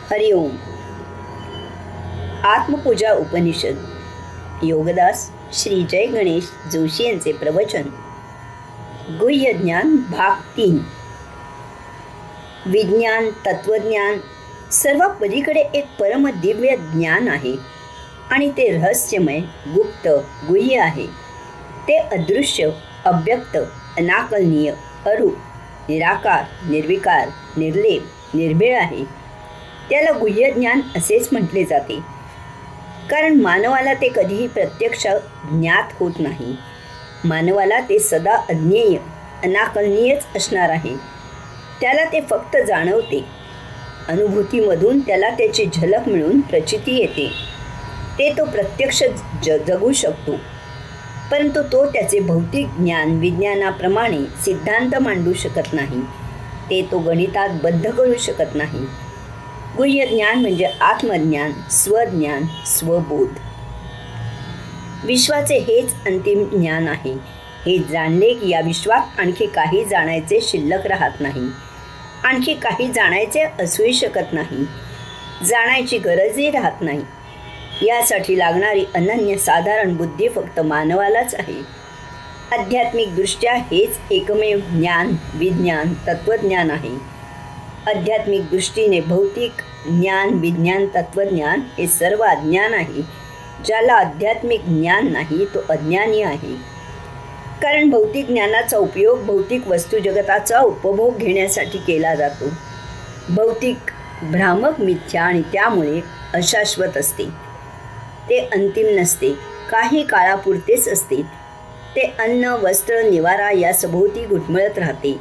हरि ओम. आत्मपूजा उपनिषद. योगदास श्री जय गणेश जोशी यांचे प्रवचन. गुह्य ज्ञान भाग 3. विज्ञान तत्वज्ञान सर्व पलीकडे एक परम दिव्य ज्ञान आहे आणि ते रहस्यमय, गुप्त, गुह्य आहे. ते अदृश्य, अव्यक्त, अनाकलनीय, अरूप, निराकार, निर्विकार, निर्लेप, निर्भेळ आहे. त्याला गुह्य ज्ञान असेच म्हटले जाते, कारण मानवाला ते कधीही प्रत्यक्ष ज्ञात होत नाही. मानवाला ते सदा अज्ञेय, अनाकलनीयच असणार आहे. त्याला ते फक्त जाणवते. अनुभूतीमधून त्याला त्याची झलक मिळून प्रचिती येते. ते तो प्रत्यक्ष जगू शकतो, परंतु तो त्याचे भौतिक ज्ञान विज्ञानाप्रमाणे सिद्धांत मांडू शकत नाही. ते तो गणितात बद्ध करू शकत नाही. गुह्य ज्ञान म्हणजे आत्मज्ञान, स्वज्ञान, स्वबोध. विश्वाचे हेच अंतिम ज्ञान आहे. हे जाणले की या विश्वात आणखी काही जाणायचे शिल्लक राहत नाही. आणखी काही जाणायचे असूही शकत नाही. जाणायची गरजही राहत नाही. यासाठी लागणारी अनन्यसाधारण बुद्धी फक्त मानवालाच आहे. आध्यात्मिकदृष्ट्या हेच एकमेव ज्ञान, विज्ञान, तत्वज्ञान आहे. आध्यात्मिक दृष्टीने भौतिक ज्ञान, विज्ञान, तत्वज्ञान हे सर्व अज्ञान आहे. ज्याला आध्यात्मिक ज्ञान नाही तो अज्ञानी आहे. कारण भौतिक ज्ञानाचा उपयोग भौतिक वस्तू जगताचा उपभोग घेण्यासाठी केला जातो. भौतिक भ्रामक, मिथ्या आणि त्यामुळे अशाश्वत असते. ते अंतिम नसते, काही काळापुरतेच असते. ते अन्न, वस्त्र, निवारा या सभोवती घुटमळत राहते.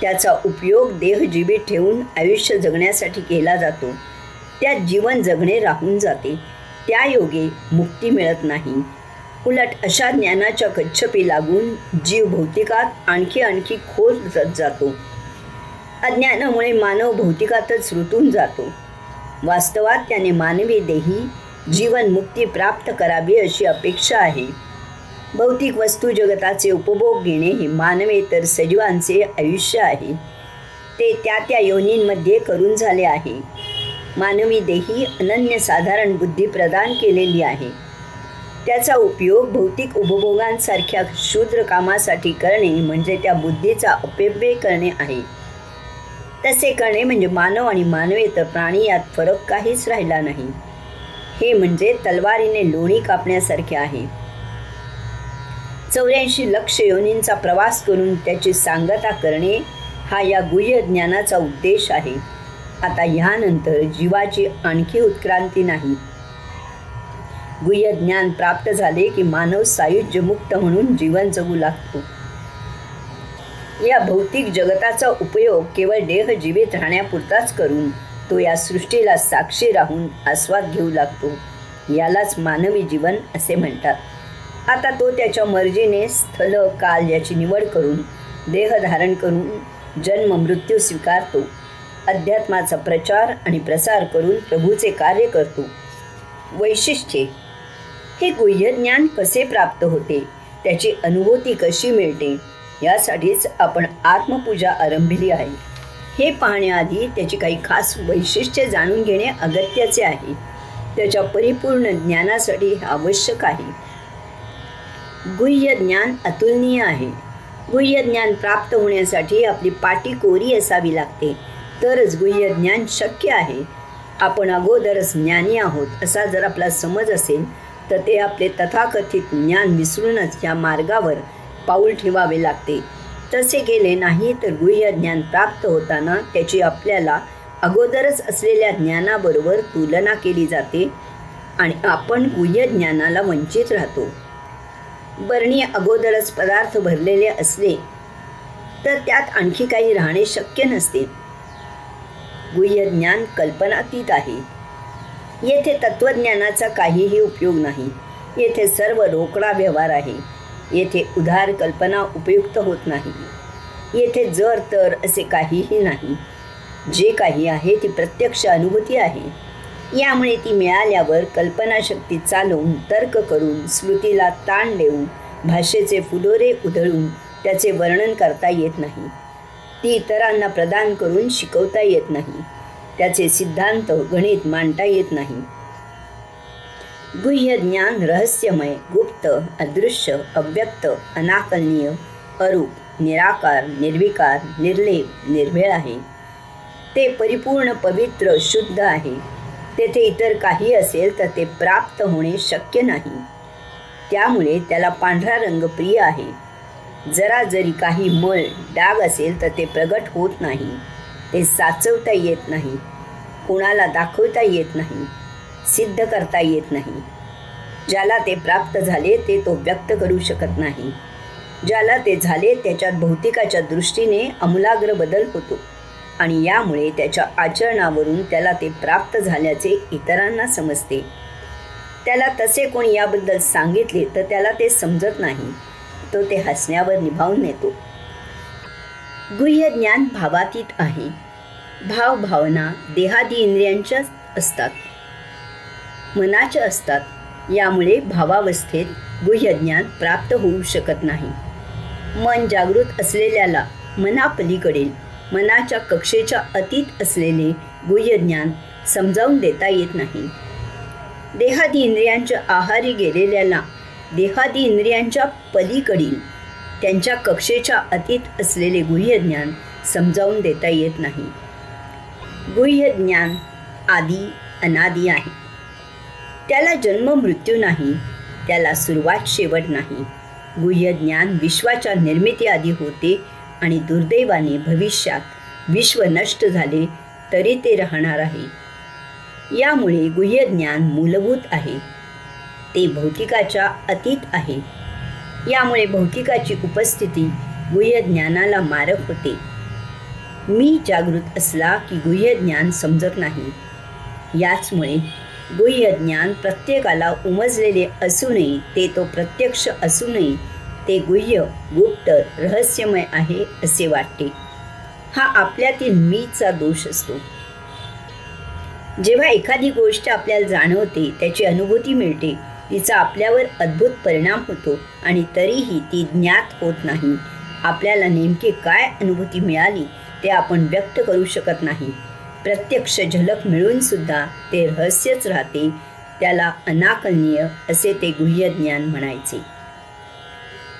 त्याचा उपयोग देह जीवित ठेवून आयुष्य जगण्यासाठी केला जातो. त्यात जीवन जगणे राहून जाते. त्या योगे मुक्ती मिळत नाही. उलट अशा ज्ञानाच्या कच्छपी लागून जीव भौतिकात आणखी खोल जातो. अज्ञानामुळे मानव भौतिकातच रुतून जातो. वास्तवात त्याने मानवी देही जीवन मुक्ती प्राप्त करावी अशी अपेक्षा आहे. भौतिक वस्तू जगताचे उपभोग घेणे हे मानवेतर सजीवांचे आयुष्य आहे. ते त्या योनींमध्ये करून झाले आहे. मानवी देही अनन्यसाधारण बुद्धी प्रदान केलेली आहे. त्याचा उपयोग भौतिक उपभोगांसारख्या क्षुद्र कामासाठी करणे म्हणजे त्या बुद्धीचा अपव्यय करणे आहे. तसे करणे म्हणजे मानव आणि मानवेतर प्राणी यात फरक काहीच राहिला नाही. हे म्हणजे तलवारीने लोणी कापण्यासारखे आहे. 84 लक्ष योनींचा प्रवास करून त्याची सांगता करणे हा या गुह्य ज्ञानाचा उद्देश आहे. आता ह्यानंतर जीवाची आणखी उत्क्रांती नाही. गुह्य ज्ञान प्राप्त झाले की मानव सायुज्य मुक्त म्हणून जीवन जगू लागतो. या भौतिक जगताचा उपयोग केवळ देह जीवित राहण्यापुरताच करून तो या सृष्टीला साक्षी राहून आस्वाद घेऊ लागतो. यालाच मानवी जीवन असे म्हणतात. आता तो त्याच्या मर्जीने स्थल, काल याची निवड करून देह धारण करून जन्म मृत्यू स्वीकारतो. अध्यात्माचा प्रचार आणि प्रसार करून प्रभूचे कार्य करतो. वैशिष्ट्ये. हे गुह्य ज्ञान कसे प्राप्त होते, त्याची अनुभूती कशी मिळते, यासाठीच आपण आत्मपूजा आरंभिली आहे. हे पाहण्याआधी त्याची काही खास वैशिष्ट्ये जाणून घेणे अगत्याचे आहे. त्याच्या परिपूर्ण ज्ञानासाठी हे आवश्यक आहे. गुह्य ज्ञान अतुलनीय आहे. गुह्य ज्ञान प्राप्त होण्यासाठी आपली पाटी कोरी असावी लागते, तरच गुह्य ज्ञान शक्य आहे. आपण अगोदरच ज्ञानी आहोत असा जर आपला समज असेल तर ते आपले तथाकथित ज्ञान विसरूनच या मार्गावर पाऊल ठेवावे लागते. तसे केले नाही तर गुह्य ज्ञान प्राप्त होताना त्याची आपल्याला अगोदरच असलेल्या ज्ञानाबरोबर तुलना केली जाते आणि आपण गुह्य ज्ञानाला वंचित राहतो. बरणी अगोदरच पदार्थ भरलेले असले तर त्यात आणखी काही राहणे शक्य नसते. गुह्य ज्ञान कल्पनातीत आहे. येथे तत्वज्ञानाचा काहीही उपयोग नाही. येथे सर्व रोकडा व्यवहार आहे. येथे उधार कल्पना उपयुक्त होत नाही. येथे जर तर असे काहीही नाही. जे काही आहे ती प्रत्यक्ष अनुभूती आहे. यामुळे ती मिळाल्यावर कल्पनाशक्ती चालवून, तर्क करून, स्मृतीला ताण देऊन, भाषेचे फुलोरे उधळून त्याचे वर्णन करता येत नाही. ती इतरांना प्रदान करून शिकवता येत नाही. त्याचे सिद्धांत गणित मांडता येत नाही. गुह्य ज्ञान रहस्यमय, गुप्त, अदृश्य, अव्यक्त, अनाकलनीय, अरूप, निराकार, निर्विकार, निर्लेप, निर्भेळ आहे. ते परिपूर्ण, पवित्र, शुद्ध आहे. तेथे इतर काही असेल तर ते प्राप्त होणे शक्य नाही. त्यामुळे त्याला पांढरा रंग प्रिय आहे. जरा जरी काही मळ डाग असेल तर ते प्रगट होत नाही. ते साचवता येत नाही, कुणाला दाखवता येत नाही, सिद्ध करता येत नाही. ज्याला ते प्राप्त झाले ते तो व्यक्त करू शकत नाही. ज्याला ते झाले त्याच्यात भौतिकाच्या दृष्टीने आमूलाग्र बदल होतो आणि यामुळे त्याच्या आचरणावरून त्याला ते प्राप्त झाल्याचे इतरांना समजते. त्याला तसे कोणी याबद्दल सांगितले तर त्याला ते समजत नाही. तो ते हसण्यावर निभावून नेतो. गुह्य ज्ञान भावातीत आहे. भाव भावना देहादी इंद्रियांच्या असतात, मनाच्या असतात. यामुळे भावावस्थेत गुह्य ज्ञान प्राप्त होऊ शकत नाही. मन जागृत असलेल्याला मनापलीकडील, मनाच्या कक्षेच्या अतीत असलेले गुह्य ज्ञान समजावून देता येत नाही. देहादी इंद्रियांच्या आहारी गेलेल्याला देहादी इंद्रियांच्या पलीकडील, त्यांच्या कक्षेच्या अतीत असलेले गुह्य ज्ञान समजावून देता येत नाही. गुह्य ज्ञान आदी अनादी आहे. त्याला जन्म मृत्यू नाही, त्याला सुरुवात शेवट नाही. गुह्य ज्ञान विश्वाच्या निर्मितीआधी होते आणि दुर्दैवाने भविष्यात विश्व नष्ट झाले तरी ते राहणार आहे. यामुळे गुह्य ज्ञान मूलभूत आहे. ते भौतिकाच्या अतीत आहे. यामुळे भौतिकाची उपस्थिती गुह्य ज्ञानाला मारक होते. मी जागृत असला की गुह्य ज्ञान समजत नाही. याचमुळे गुह्य ज्ञान प्रत्येकाला उमजलेले असूनही, ते तो प्रत्यक्ष असूनही ते गुह्य, गुप्त, रहस्यमय आहे असे वाटते. हा आपल्यातील मीचा दोष असतो. जेव्हा एखादी गोष्ट आपल्याला जाणवते, त्याची अनुभूती मिळते, तिचा आपल्यावर अद्भुत परिणाम होतो आणि तरीही ती ज्ञात होत नाही. आपल्याला नेमकी काय अनुभूती मिळाली ते आपण व्यक्त करू शकत नाही. प्रत्यक्ष झलक मिळून सुद्धा ते रहस्यच राहते. त्याला अनाकलनीय असे ते गुह्य ज्ञान म्हणायचे.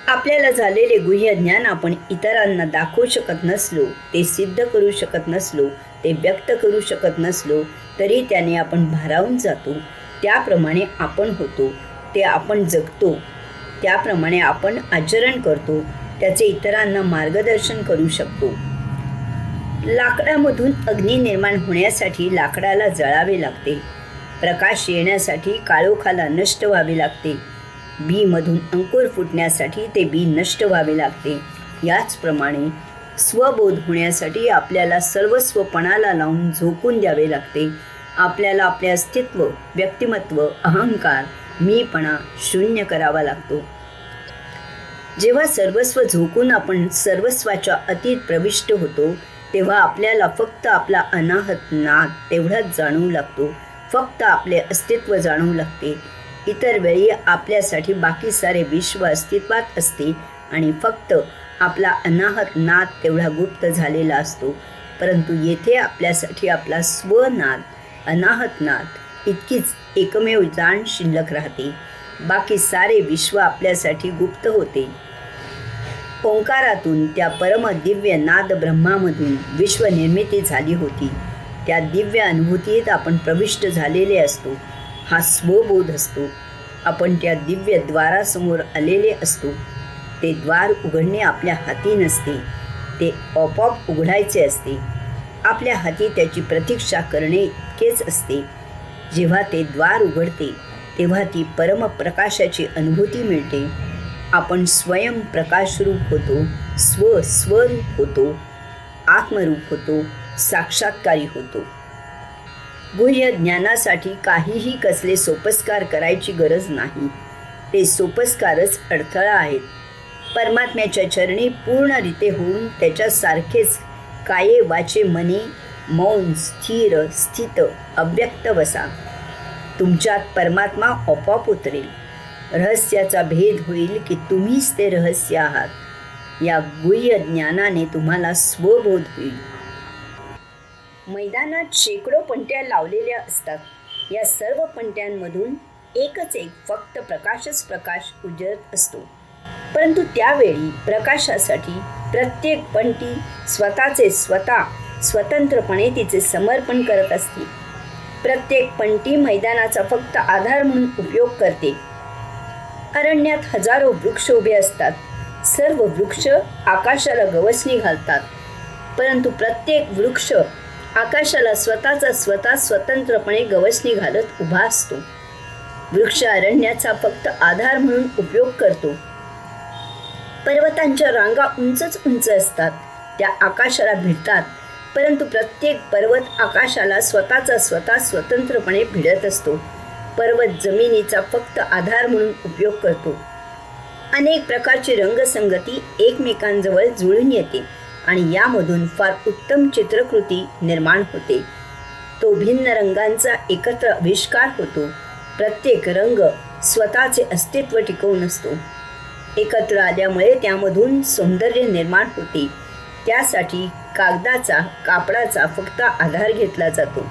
आपल्याला झालेले गुह्य ज्ञान आपण इतरांना दाखवू शकत नसलो, ते सिद्ध करू शकत नसलो, ते व्यक्त करू शकत नसलो तरी त्याने आपण भारावून जातो. त्याप्रमाणे आपण होतो, ते आपण जगतो, त्याप्रमाणे आपण आचरण करतो, त्याचे इतरांना मार्गदर्शन करू शकतो. लाकडामधून अग्नी निर्माण होण्यासाठी लाकडाला जळावे लागते. प्रकाश येण्यासाठी काळोखाला नष्ट व्हावे लागते. बीमधून अंकुर फुटण्यासाठी ते बी नष्ट व्हावे लागते. याचप्रमाणे स्वबोध होण्यासाठी आपल्याला सर्वस्वपणाला लावून झोकून द्यावे लागते. आपल्याला आपले अस्तित्व, व्यक्तिमत्व, अहंकार, मीपणा शून्य करावा लागतो. जेव्हा सर्वस्व झोकून आपण सर्वस्वाच्या अतीत प्रविष्ट होतो, तेव्हा आपल्याला फक्त आपला अनाहत नाद तेवढाच जाणवू लागतो. फक्त आपले अस्तित्व जाणवू लागते. इतर वेळी आपल्यासाठी बाकी सारे विश्व अस्तित्वात असते आणि फक्त आपला अनाहत नाद तेवढा गुप्त झालेला असतो. परंतु येथे आपल्यासाठी आपला स्वनाद, अनाहत नाद इतकीच एकमेव जाण शिल्लक राहते. बाकी सारे विश्व आपल्यासाठी गुप्त होते. ओंकारातून, त्या परम दिव्य नाद ब्रह्मामधून विश्वनिर्मिती झाली होती. त्या दिव्य अनुभूतीत आपण प्रविष्ट झालेले असतो. हा स्वबोध असतो. आपण त्या दिव्य द्वारासमोर आलेले असतो. ते द्वार उघडणे आपल्या हाती नसते, ते आपोआप उघडायचे असते. आपल्या हाती त्याची प्रतीक्षा करणे इतकेच असते. जेव्हा ते द्वार उघडते तेव्हा ती परमप्रकाशाची अनुभूती मिळते. आपण स्वयं प्रकाशरूप होतो, स्वरूप होतो, आत्मरूप होतो, साक्षात्कारी होतो. गुह्य ज्ञानासाठी काहीही कसले सोपस्कार करायची गरज नाही. ते सोपस्कारच अडथळा आहेत. परमात्म्याच्या चरणी पूर्णरिते होऊन त्याच्यासारखेच काये वाचे मने मौन स्थिर स्थित अव्यक्त बसा. तुमच्यात परमात्मा आपोआप उतरेल. रहस्याचा भेद होईल की तुम्हीच ते रहस्य आहात. या गुह्य ज्ञानाने तुम्हाला स्वबोध होईल. मैदानात शेकडो पंट्या लावलेल्या असतात। या सर्व पंट्यांमधून एकच एक फक्त प्रकाशच प्रकाश उजळत असतो। परंतु त्यावेळी प्रकाशासाठी प्रत्येक पंटी स्वतःचे स्वतंत्रपणे तिचे समर्पण करत असते। प्रत्येक पंटी मैदानाचा फक्त आधार म्हणून उपयोग करते। अरण्यात हजारो वृक्ष उभे असतात। सर्व वृक्ष आकाशाला गवसणी घालतात, परंतु प्रत्येक वृक्ष आकाशाला स्वतंत्रपणे गवसणी घालत उभा असतो। वृक्ष अरण्याचा फक्त आधार म्हणून उपयोग करतो। पर्वतांच्या रांगा उंच असतात, त्या आकाशाला भिडतात, परंतु प्रत्येक पर्वत आकाशाला स्वतंत्रपणे भिडत असतो। पर्वत जमिनीचा फक्त आधार म्हणून उपयोग करतो। अनेक प्रकारची रंगसंगती एकमेकांजवळ जुळून येते आणि यामधून फार उत्तम चित्रकृती निर्माण होते। तो भिन्न रंगांचा एकत्र आविष्कार होतो। प्रत्येक रंग स्वतःचे अस्तित्व टिकवून असतो। एकत्र आल्यामुळे त्यामधून सौंदर्य निर्माण होते। त्यासाठी कापडाचा फक्त आधार घेतला जातो।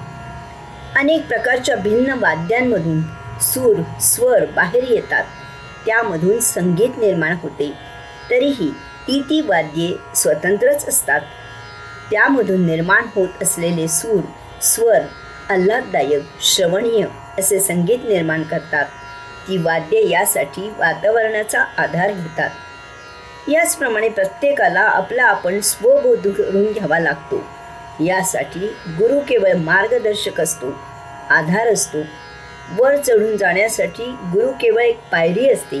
अनेक प्रकारच्या भिन्न वाद्यांमधून स्वर बाहेर येतात, त्यामधून संगीत निर्माण होते। तरीही ती वाद्ये स्वतंत्रच असतात। त्यामधून निर्माण होत असलेले स्वर आल्हाददायक, श्रवणीय असे संगीत निर्माण करतात। ती वाद्ये यासाठी वातावरणाचा आधार घेतात। याचप्रमाणे प्रत्येकाला आपला आपण स्वबोध करून घ्यावा लागतो। यासाठी गुरु केवळ मार्गदर्शक असतो, आधार असतो। वर चढून जाण्यासाठी गुरु केवळ एक पायरी असते।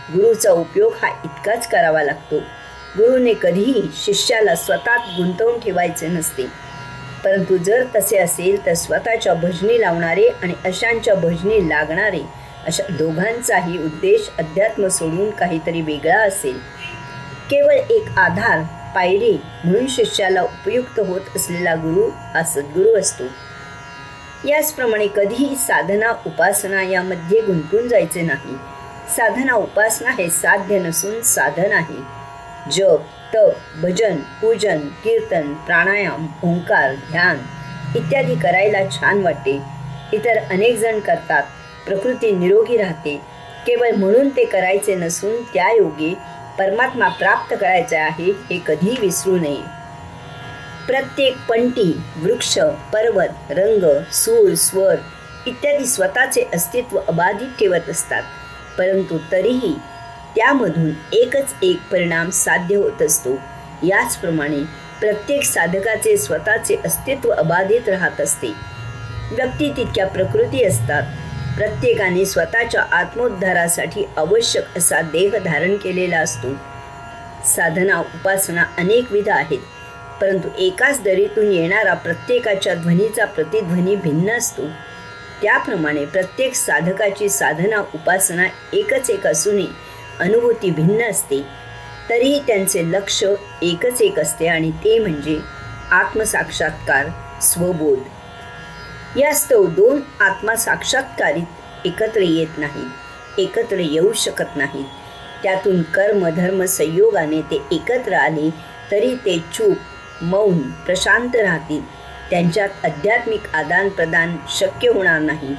गुरुचा उपयोग हा इतकाच करावा लागतो। गुरुने कधीही शिष्याला स्वतःत गुंतवून ठेवायचे नसते, परंतु जर तसे असेल तर स्वतःच्या भजनी लावणारे आणि अशांच्या भजनी लागणारे अशा दोघांचाही उद्देश अध्यात्म सोडून काहीतरी वेगळा असेल। केवळ एक आधार, पायरी म्हणून शिष्याला उपयुक्त होत असलेला गुरु हा सद्गुरू असतो। याचप्रमाणे कधीही साधना उपासना यामध्ये गुंतून जायचे नाही। साधना उपासना हे साध्य नसून साधन आहे। जप, तप, भजन, पूजन, कीर्तन, प्राणायाम, ओंकार, ध्यान इत्यादी करायला छान वाटते। इतर अनेक जण करतात, प्रकृती निरोगी राहते। केवळ म्हणून ते करायचे नसून त्यायोगे परमात्मा प्राप्त करायचा आहे हे कधी विसरू नये। प्रत्येक पंटी, वृक्ष, पर्वत, रंग, सूर, स्वर इत्यादी स्वतःचे अस्तित्व अबाधित ठेवत असतात, परंतु तरीही त्यामधून एकच एक परिणाम साध्य होत असतो। याचप्रमाणे प्रत्येक साधकाचे स्वतःचे अस्तित्व अबाधित राहत असते। व्यक्ती तितक्या प्रकृती असतात। प्रत्येकाने स्वतःच्या आत्मोद्धारासाठी आवश्यक असा देह धारण केलेला असतो। साधना उपासना अनेकविध आहेत, परंतु एकाच दरीतून येणारा प्रत्येकाच्या ध्वनीचा प्रतिध्वनी भिन्न असतो। त्याप्रमाणे प्रत्येक साधकाची साधना उपासना एकच एक असूनही अनुभूती भिन्न असते। तरीही त्यांचे लक्ष एकच एक असते आणि ते म्हणजे आत्मसाक्षात्कार, स्वबोध। यास्तव दोन आत्मसाक्षात्कारित एकत्र येत नाहीत, एकत्र येऊ शकत नाहीत। त्यातून कर्म धर्म संयोगाने ते एकत्र आले तरी ते चूप, मौन, प्रशांत राहतील। त्यांच्यात आध्यात्मिक आदान प्रदान शक्य होणार नाही।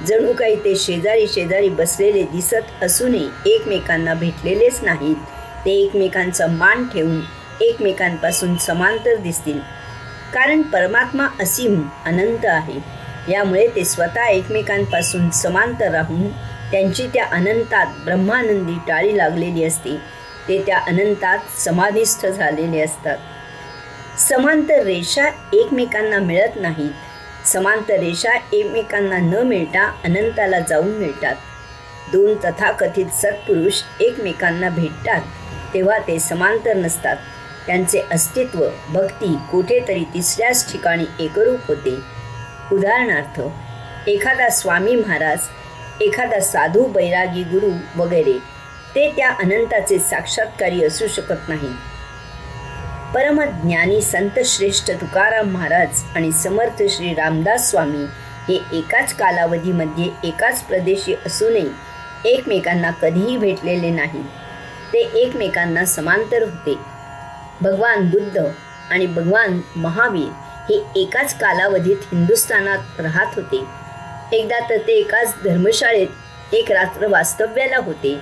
जणू काही ते शेजारी बसलेले दिसत असूनही एकमेकांना भेटलेलेच नाहीत। ते एकमेकांचा मान ठेवून एकमेकांपासून समांतर दिसतील, कारण परमात्मा असीम अनंत आहे। यामुळे ते स्वतः एकमेकांपासून समांतर राहून त्यांची त्या अनंतात ब्रह्मानंदी टाळी लागलेली असते। ते त्या अनंतात समाधिस्थ झालेले असतात। समांतर रेषा एकमेकांना मिळत नाहीत। समांतर रेषा एकमेकांना न मिळता अनंताला जाऊन मिळतात। दोन तथाकथित सत्पुरुष एकमेकांना भेटतात तेव्हा ते समांतर नसतात। त्यांचे अस्तित्व, भक्ती कुठेतरी तिसऱ्याच ठिकाणी एकरूप होते। उदाहरणार्थ, एखादा स्वामी महाराज, एखादा साधू, बैरागी, गुरु वगैरे ते त्या अनंताचे साक्षात्कारी असू शकत नाहीत। परमज्ञानी संत श्रेष्ठ तुकाराम महाराज आणि समर्थ श्री रामदास स्वामी हे एकाच कालावधीमध्ये एकाच प्रदेशी असूनही एकमेकांना कधीही भेटलेले नाहीत। ते एकमेकांना समांतर होते। भगवान बुद्ध आणि भगवान महावीर हे एकाच कालावधीत हिंदुस्थानात राहत होते. एकदा तर ते एकाच धर्मशाळेत एक रात्र वास्तव्याला होते,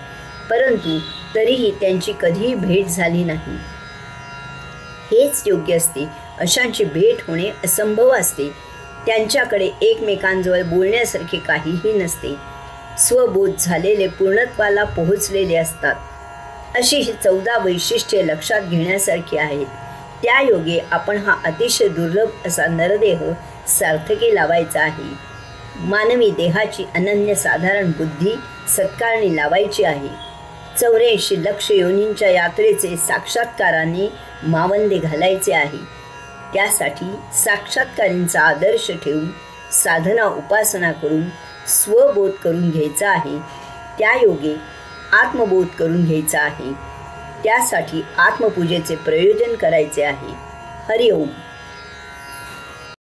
परंतु तरीही त्यांची कधीही भेट झाली नाही. हेच योग्य असते. अशांची भेट होणे असंभव असते. त्यांच्याकडे एकमेकांजवळ बोलण्यासारखे काहीही नसते. स्वबोध झालेले पूर्णत्वाला पोहोचलेले असतात. अशी ही 14 वैशिष्ट्ये लक्षात घेण्यासारखी आहेत. त्या योगे आपण हा अतिशय दुर्लभ असा नरदेह सार्थकी लावायचा आहे. मानवी देहाची अनन्यसाधारण बुद्धी सत्कारणी लावायची आहे. 84 लक्ष योनींच्या यात्रेचे साक्षात्काराने मावंदे घालायचे आहे. त्यासाठी साक्षात्कारींचा आदर्श ठेवून साधना उपासना करून स्वबोध करून घ्यायचा आहे. त्या योगे आत्मबोध करून घ्यायचा आहे. त्यासाठी आत्मपूजेचे प्रयोजन करायचे आहे. हरिओम.